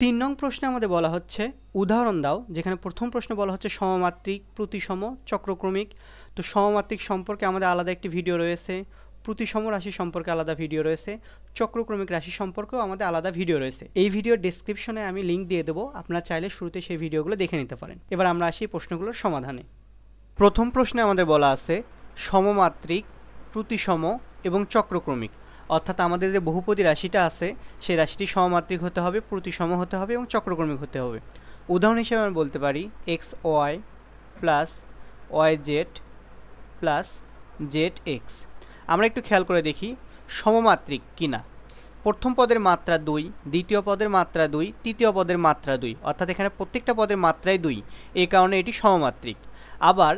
তিন নং প্রশ্নে আমাদের বলা হচ্ছে উদাহরণ দাও, যেখানে প্রথম প্রশ্ন বলা হচ্ছে সমমাত্রিক, প্রতিসম, চক্রক্রমিক। তো সমমাত্রিক সম্পর্কে আমাদের আলাদা একটি ভিডিও রয়েছে, প্রতিসম রাশি সম্পর্কে আলাদা ভিডিও রয়েছে, চক্রক্রমিক রাশি সম্পর্কেও আমাদের আলাদা ভিডিও রয়েছে। এই ভিডিওর ডেসক্রিপশনে আমি লিঙ্ক দিয়ে দেবো, আপনারা চাইলে শুরুতে সেই ভিডিওগুলো দেখে নিতে পারেন। এবার আমরা আসি প্রশ্নগুলোর সমাধানে। প্রথম প্রশ্নে আমাদের বলা আছে সমমাত্রিক, প্রতিসম এবং চক্রক্রমিক, অর্থাৎ আমাদের যে বহুপদী রাশিটা আছে সেই রাশিটি সমমাত্রিক হতে হবে, প্রতিসম হতে হবে এবং চক্রক্রমিক হতে হবে। উদাহরণ হিসেবে আমরা বলতে পারি x y plus y z plus z x. আমরা একটু খেয়াল করে দেখি সমমাত্রিক কিনা। প্রথম পদের মাত্রা 2, দ্বিতীয় পদের মাত্রা 2, তৃতীয় পদের মাত্রা 2, অর্থাৎ এখানে প্রত্যেকটা পদের মাত্রাই 2, এই কারণে এটি সমমাত্রিক। আবার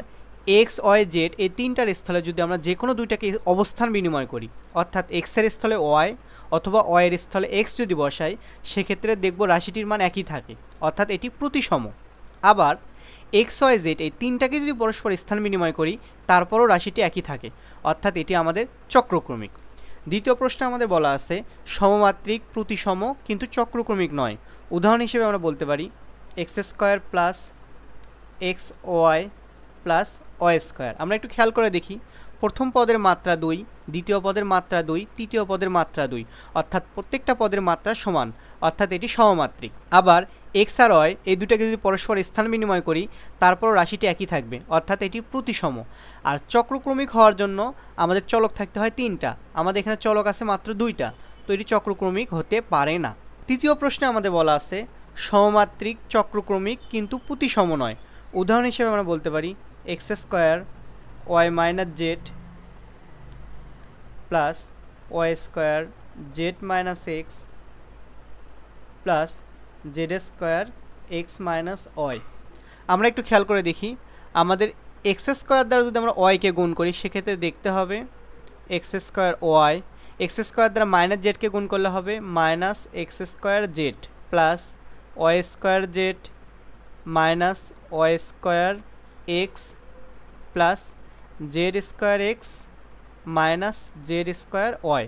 এক্স ওয়াই জেড এই তিনটার স্থলে যদি আমরা যে কোনো দুইটাকে অবস্থান বিনিময় করি, অর্থাৎ এক্সের স্থলে ওয়াই অথবা ওয়াইয়ের স্থলে এক্স যদি বসাই, সেক্ষেত্রে দেখব রাশিটির মান একই থাকে, অর্থাৎ এটি প্রতিসম। আবার এক্স ওয়াই জেড এই তিনটাকে যদি পরস্পর স্থান বিনিময় করি, তারপরও রাশিটি একই থাকে, অর্থাৎ এটি আমাদের চক্রক্রমিক। দ্বিতীয় প্রশ্নে আমাদের বলা আছে সমমাত্রিক, প্রতিসম কিন্তু চক্রক্রমিক নয়। উদাহরণ হিসেবে আমরা বলতে পারি x square plus x y plus y square. আমরা একটু খেয়াল করে দেখি প্রথম পদের মাত্রা 2, দ্বিতীয় পদের মাত্রা 2, তৃতীয় পদের মাত্রা 2, অর্থাৎ প্রত্যেকটা পদের মাত্রা সমান, অর্থাৎ এটি সমমাত্রিক। আবার এক্স আর ওয়াই এই দুটাকে যদি পরস্পর স্থান বিনিময় করি, তারপরও রাশিটি একই থাকবে, অর্থাৎ এটি প্রতিসম। আর চক্রক্রমিক হওয়ার জন্য আমাদের চলক থাকতে হয় 3টা, আমাদের এখানে চলক আছে মাত্র 2টা, তো এটি চক্রক্রমিক হতে পারে না। তৃতীয় প্রশ্নে আমাদের বলা আছে সমমাত্রিক, চক্রক্রমিক কিন্তু প্রতিসম নয়। উদাহরণ হিসেবে আমরা বলতে পারি x square y minus z plus y square z minus x plus z square x minus y. আমরা একটু খেয়াল করে দেখি আমাদের এক্স স্কোয়ার দ্বারা যদি আমরা ওয়াইকে গুণ করি, সেক্ষেত্রে দেখতে হবে x square y, x square দ্বারা মাইনাস জেডকে গুণ করলে হবে minus x square z plus y square z minus y square x plus z square x minus z square y.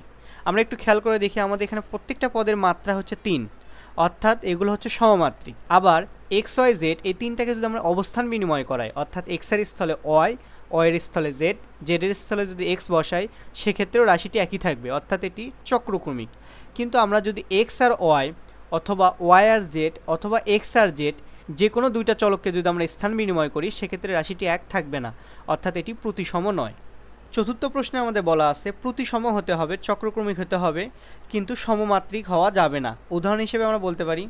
আমরা একটু খেয়াল করে দেখি আমাদের এখানে প্রত্যেকটা পদের মাত্রা হচ্ছে 3, অর্থাৎ এগুলো হচ্ছে সমমাত্রিক। আবার এক্স ওয়াই জেড এই তিনটাকে যদি আমরা অবস্থান বিনিময় করাই, অর্থাৎ এক্সের স্থলে ওয়াই, ওয়াইয়ের স্থলে জেড, জেডের স্থলে যদি এক্স বসাই, সেক্ষেত্রেও রাশিটি একই থাকবে, অর্থাৎ এটি চক্রক্রমিক। কিন্তু আমরা যদি এক্স আর ওয়াই অথবা ওয়াই আর জেড অথবা এক্স আর জেড যে কোনো দুইটা চলককে যদি আমরা স্থান বিনিময় করি, সেক্ষেত্রে রাশিটি এক থাকবে না, অর্থাৎ এটি প্রতিসম নয়। চতুর্থ প্রশ্নে আমাদের বলা আছে প্রতিসম হতে হবে, চক্রক্রমিক হতে হবে, কিন্তু সমমাত্রিক হওয়া যাবে না। উদাহরণ হিসেবে আমরা বলতে পারি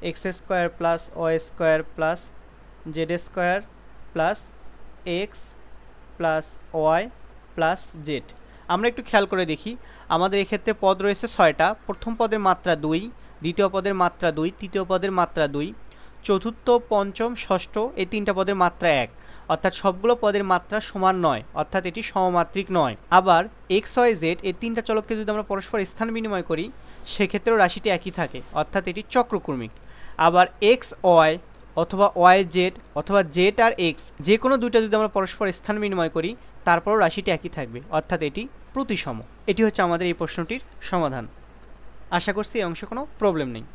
x square plus y square plus z square plus x plus y plus z. আমরা একটু খেয়াল করে দেখি আমাদের এক্ষেত্রে পদ রয়েছে 6টা। প্রথম পদের মাত্রা 2, দ্বিতীয় পদের মাত্রা 2, তৃতীয় পদের মাত্রা 2, চতুর্থ, পঞ্চম, ষষ্ঠ এই 3টা পদের মাত্রা 1, অর্থাৎ সবগুলো পদের মাত্রা সমান নয়, অর্থাৎ এটি সমমাত্রিক নয়। আবার এক্স ওয়াই জেড এই 3টা চলককে যদি আমরা পরস্পর স্থান বিনিময় করি, সেক্ষেত্রেও রাশিটি একই থাকে, অর্থাৎ এটি চক্রক্রমিক। আবার এক্স ওয়াই অথবা ওয়াই জেড অথবা জেড আর এক্স যে কোনো দুইটা যদি আমরা পরস্পর স্থান বিনিময় করি, তারপরও রাশিটি একই থাকবে, অর্থাৎ এটি প্রতিসম। এটি হচ্ছে আমাদের এই প্রশ্নটির সমাধান। আশা করছি এই অংশে কোনো প্রবলেম নেই।